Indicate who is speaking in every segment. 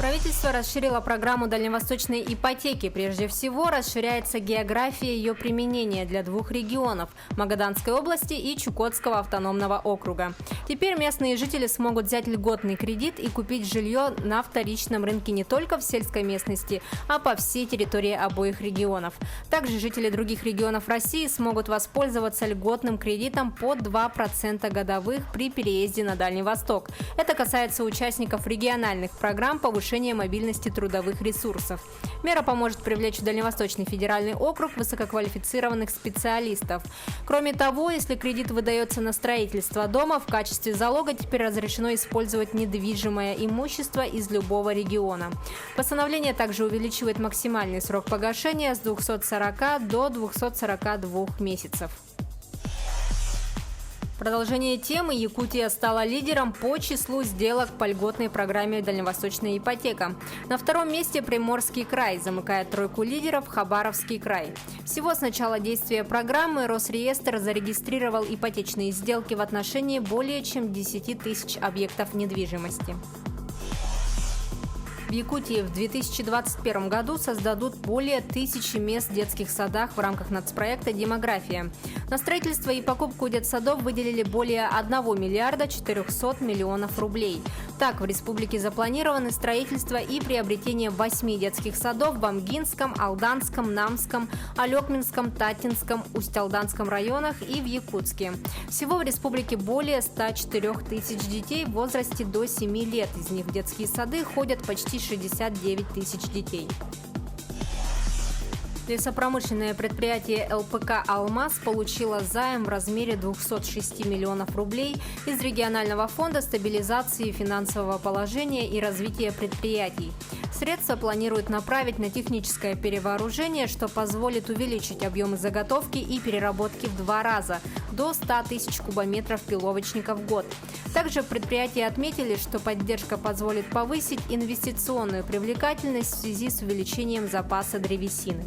Speaker 1: Правительство расширило программу дальневосточной ипотеки. Прежде всего, расширяется география ее применения для двух регионов – Магаданской области и Чукотского автономного округа. Теперь местные жители смогут взять льготный кредит и купить жилье на вторичном рынке не только в сельской местности, а по всей территории обоих регионов. Также жители других регионов России смогут воспользоваться льготным кредитом под 2% годовых при переезде на Дальний Восток. Это касается участников региональных программ повышения мобильности трудовых ресурсов. Мера поможет привлечь в Дальневосточный федеральный округ высококвалифицированных специалистов. Кроме того, если кредит выдается на строительство дома, в качестве залога теперь разрешено использовать недвижимое имущество из любого региона. Постановление также увеличивает максимальный срок погашения с 240 до 242 месяцев. Продолжение темы. Якутия стала лидером по числу сделок по льготной программе «Дальневосточная ипотека». На втором месте Приморский край, замыкает тройку лидеров Хабаровский край. Всего с начала действия программы Росреестр зарегистрировал ипотечные сделки в отношении более чем 10 тысяч объектов недвижимости. В Якутии в 2021 году создадут более 1000 мест в детских садах в рамках нацпроекта «Демография». На строительство и покупку детсадов выделили более 1 миллиарда 400 миллионов рублей. Так, в республике запланированы строительство и приобретение 8 детских садов в Амгинском, Алданском, Намском, Алекминском, Татинском, Усть-Алданском районах и в Якутске. Всего в республике более 104 тысяч детей в возрасте до 7 лет. Из них в детские сады ходят почти 69 тысяч детей. Лесопромышленное предприятие ЛПК «Алмаз» получило займ в размере 206 миллионов рублей из регионального фонда стабилизации финансового положения и развития предприятий. Средства планируют направить на техническое перевооружение, что позволит увеличить объемы заготовки и переработки в 2 раза – до 100 тысяч кубометров пиловочника в год. Также в предприятии отметили, что поддержка позволит повысить инвестиционную привлекательность в связи с увеличением запаса древесины.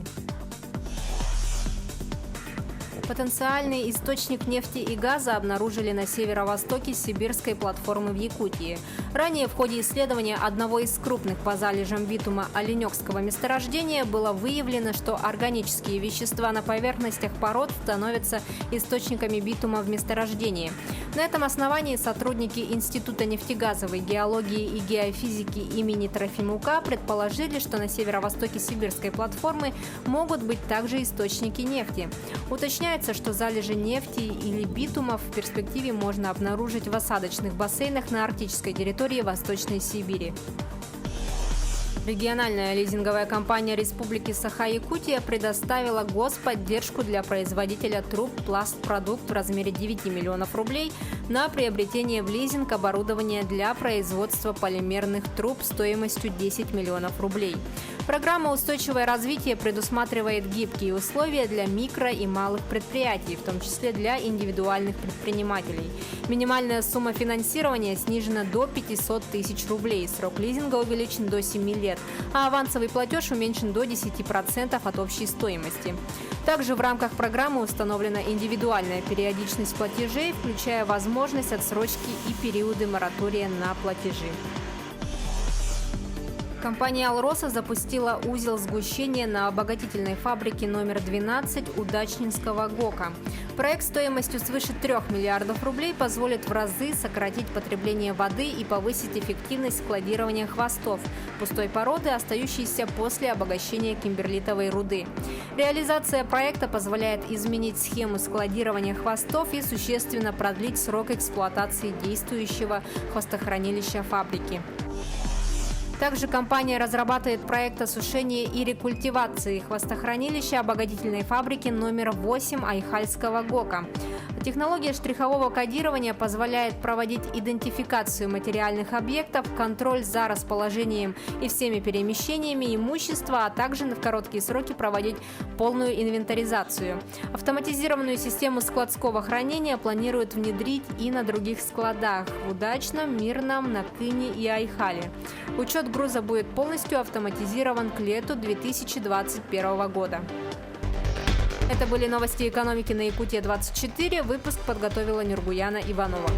Speaker 1: Потенциальный источник нефти и газа обнаружили на северо-востоке сибирской платформы в Якутии. Ранее в ходе исследования одного из крупных по залежам битума оленёкского месторождения было выявлено, что органические вещества на поверхностях пород становятся источниками битума в месторождении. На этом основании сотрудники Института нефтегазовой геологии и геофизики имени Трофимука предположили, что на северо-востоке сибирской платформы могут быть также источники нефти. Уточняется, что залежи нефти или битума в перспективе можно обнаружить в осадочных бассейнах на арктической территории Восточной Сибири. Региональная лизинговая компания Республики Саха-Якутия предоставила господдержку для производителя труб «Пластпродукт» в размере 9 миллионов рублей на приобретение в лизинг оборудования для производства полимерных труб стоимостью 10 миллионов рублей. Программа «Устойчивое развитие» предусматривает гибкие условия для микро- и малых предприятий, в том числе для индивидуальных предпринимателей. Минимальная сумма финансирования снижена до 500 тысяч рублей, срок лизинга увеличен до 7 лет, а авансовый платеж уменьшен до 10% от общей стоимости. Также в рамках программы установлена индивидуальная периодичность платежей, включая возможность отсрочки и периоды моратория на платежи. Компания «Алроса» запустила узел сгущения на обогатительной фабрике номер 12 Удачнинского ГОКа. Проект стоимостью свыше 3 миллиардов рублей позволит в разы сократить потребление воды и повысить эффективность складирования хвостов – пустой породы, остающейся после обогащения кимберлитовой руды. Реализация проекта позволяет изменить схему складирования хвостов и существенно продлить срок эксплуатации действующего хвостохранилища фабрики. Также компания разрабатывает проект осушения и рекультивации хвостохранилища обогатительной фабрики номер 8 Айхальского ГОКа. Технология штрихового кодирования позволяет проводить идентификацию материальных объектов, контроль за расположением и всеми перемещениями имущества, а также в короткие сроки проводить полную инвентаризацию. Автоматизированную систему складского хранения планируют внедрить и на других складах – в Удачном, Мирном, Накыне и Айхале. Учет груза будет полностью автоматизирован к лету 2021 года. Это были новости экономики на Якутия-24. Выпуск подготовила Нургуяна Иванова.